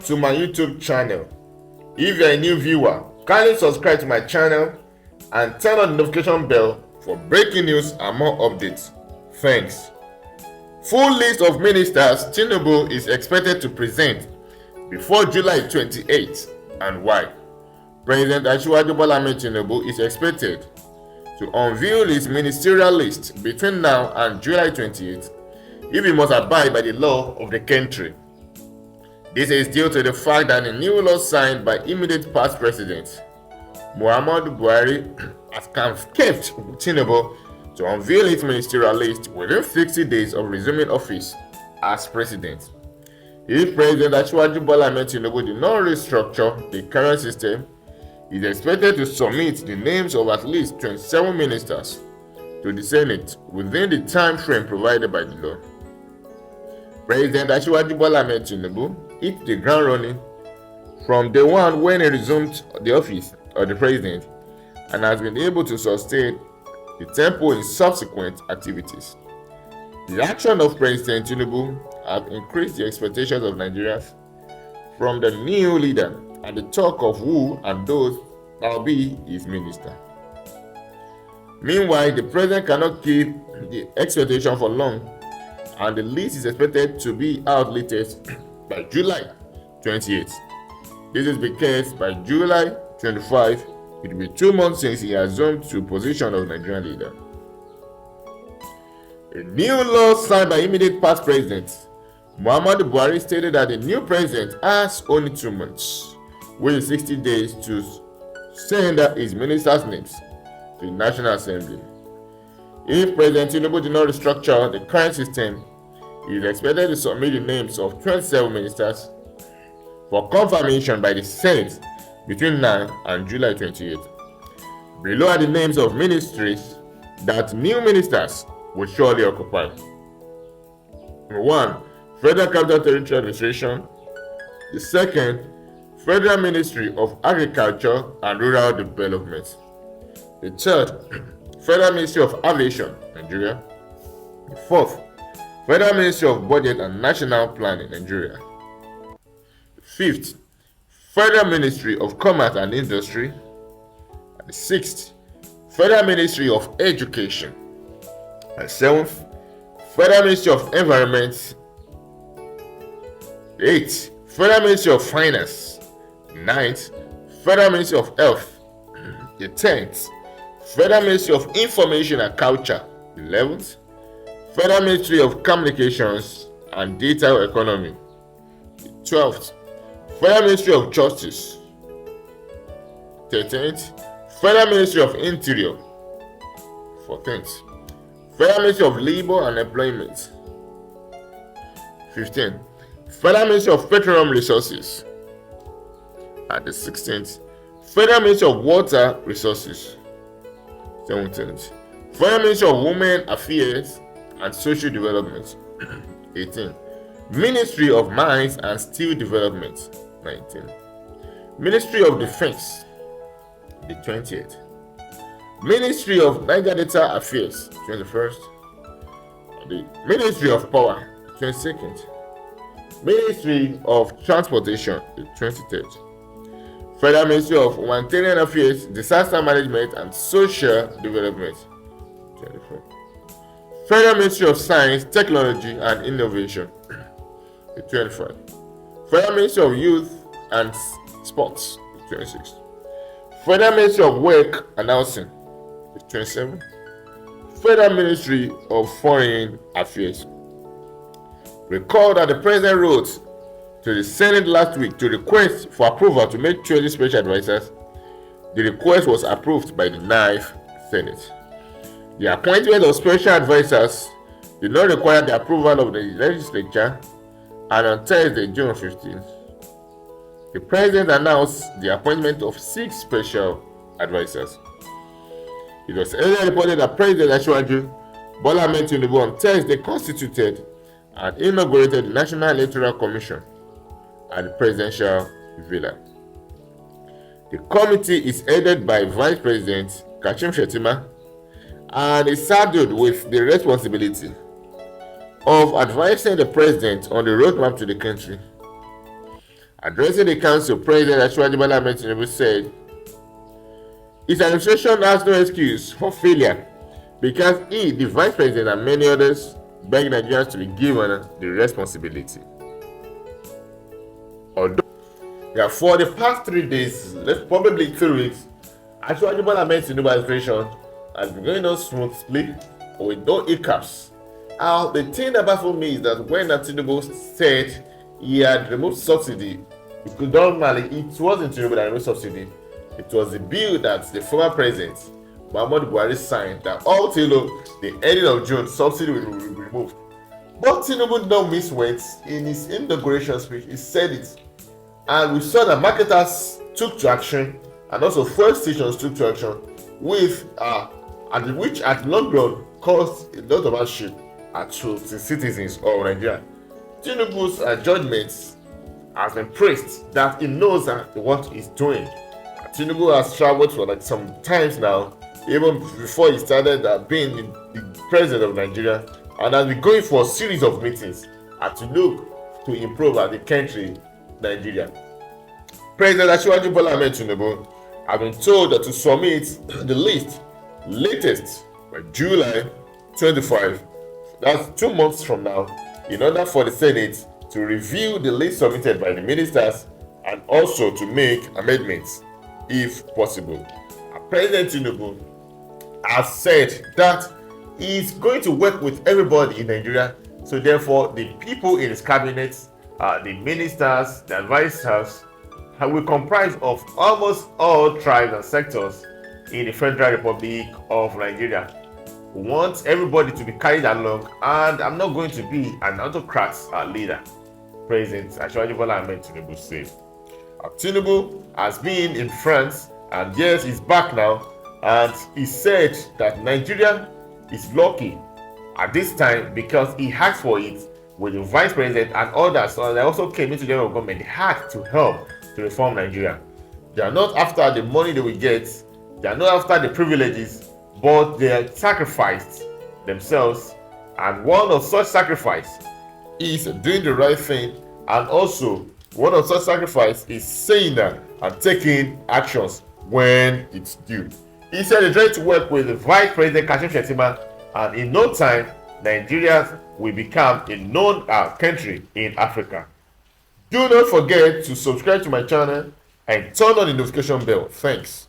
to my YouTube channel. If you're a new viewer, kindly subscribe to my channel and turn on the notification bell for breaking news and more updates. Thanks. Full list of ministers Tinubu is expected to present before July 28 and why. President Asiwaju Bola Ahmed Tinubu is expected to unveil his ministerial list between now and July 28 if he must abide by the law of the country. This is due to the fact that a new law signed by immediate past president Muhammadu Buhari has kept Tinubu to unveil his ministerial list within 60 days of resuming office as president. If President Asiwaju Bola Ahmed Tinubu did not restructure the current system, he is expected to submit the names of at least 27 ministers to the Senate within the time frame provided by the law. President Asiwaju Bola Ahmed Tinubu hit the ground running from day one when he resumed the office of the president and has been able to sustain the tempo in subsequent activities. The action of President Tinubu have increased the expectations of Nigerians from the new leader and the talk of who and those that will be his minister. Meanwhile, the president cannot keep the expectation for long, and the list is expected to be out latest by July 28. This is because by July 25, it will be 2 months since he assumed the position of Nigerian leader. A new law signed by immediate past president Muhammadu Buhari stated that the new president has only 2 months, with 60 days to send his ministers' names to the National Assembly. If President Tinubu did not restructure the current system, he is expected to submit the names of 27 ministers for confirmation by the Senate between now and July 28. Below are the names of ministries that new ministers will surely occupy. Number 1, Federal Capital Territory Administration. The second, Federal Ministry of Agriculture and Rural Development. The third, Federal Ministry of Aviation, Nigeria. The fourth, Federal Ministry of Budget and National Planning, Nigeria. The fifth, Federal Ministry of Commerce and Industry. And the sixth, Federal Ministry of Education. And seventh, Federal Ministry of Environment. The eighth, Federal Ministry of Finance. The ninth, Federal Ministry of Health. The 10th, Federal Ministry of Information and Culture. The 11th, Federal Ministry of Communications and Data Economy. The 12th, Federal Ministry of Justice. 13th, Federal Ministry of Interior. 14th, Federal Ministry of Labor and Employment. 15th, Federal Ministry of Petroleum Resources. And the 16th, Federal Ministry of Water Resources. 17th, Federal Ministry of Women Affairs and Social Development. 18th, Ministry of Mines and Steel Development. 19th, Ministry of Defense. The 20th, Ministry of Niger Delta Affairs. 21st, the Ministry of Power. 22nd, Ministry of Transportation. The 23rd, Federal Ministry of Humanitarian Affairs, Disaster Management and Social Development. 24th, Federal Ministry of Science, Technology and Innovation. The 25th, Federal Ministry of Youth and Sports. The 26th, Federal Ministry of Work and Housing. The 27th, Federal Ministry of Foreign Affairs. Recall that the President wrote to the Senate last week to request for approval to make 20 special advisors. The request was approved by the 9th Senate. The appointment of special advisors did not require the approval of the legislature, and on Thursday, June 15th, the President announced the appointment of 6 special advisors. It was earlier reported that President Asiwaju Bola Ahmed Tinubu on Thursday constituted and inaugurated the National Electoral Commission at the Presidential Villa. The committee is headed by Vice President Kashim Shettima and is saddled with the responsibility of advising the President on the roadmap to the country. Addressing the council, President Asiwaju Bola Ahmed Tinubu said his administration has no excuse for failure because he, the vice president, and many others beg Nigerians to be given the responsibility. Although, for the past 3 days, probably 3 weeks, Asiwaju Bola Ahmed Tinubu administration has been going on smoothly with no hiccups. The thing that baffled me is that when Tinubu said he had removed subsidy, it wasn't Tinubu that removed subsidy. It was the bill that the former president, Muhammadu Buhari, signed that all till the ending of June, subsidy will be removed. But Tinubu did not miss words. In his inauguration speech, he said it. And we saw that marketers took to action, and also fuel stations took to action, which at long run caused a lot of hardship to the citizens of Nigeria. Tinubu's judgments has been praised that he knows what he's doing. Tinubu has traveled for some times now, even before he started being the president of Nigeria, and has been going for a series of meetings to look to improve the country, Nigeria. President Asiwaju Bola Ahmed Tinubu has been told to submit the list latest by July 25, that's 2 months from now, in order for the Senate to review the list submitted by the ministers and also to make amendments if possible. President Tinubu has said that he is going to work with everybody in Nigeria, so therefore the people in his cabinet, the ministers, the advisors, will comprise of almost all tribes and sectors in the Federal Republic of Nigeria. We want everybody to be carried along, and I'm not going to be an autocrat leader, President Asiwaju Bola Ahmed Tinubu said. Tinubu has been in France, and yes, he's back now, and he said that Nigeria is lucky at this time because he asked for it with the vice president and others, so they also came into the government. They had to help to reform Nigeria. They are not after the money they will get, they are not after the privileges, but they have sacrificed themselves, and one of such sacrifice is doing the right thing, and also one of such sacrifice is saying that and taking actions when it's due. He said he's ready to work with the Vice President Kashim Shettima, and in no time, Nigeria will become a known country in Africa. Do not forget to subscribe to my channel and turn on the notification bell. Thanks.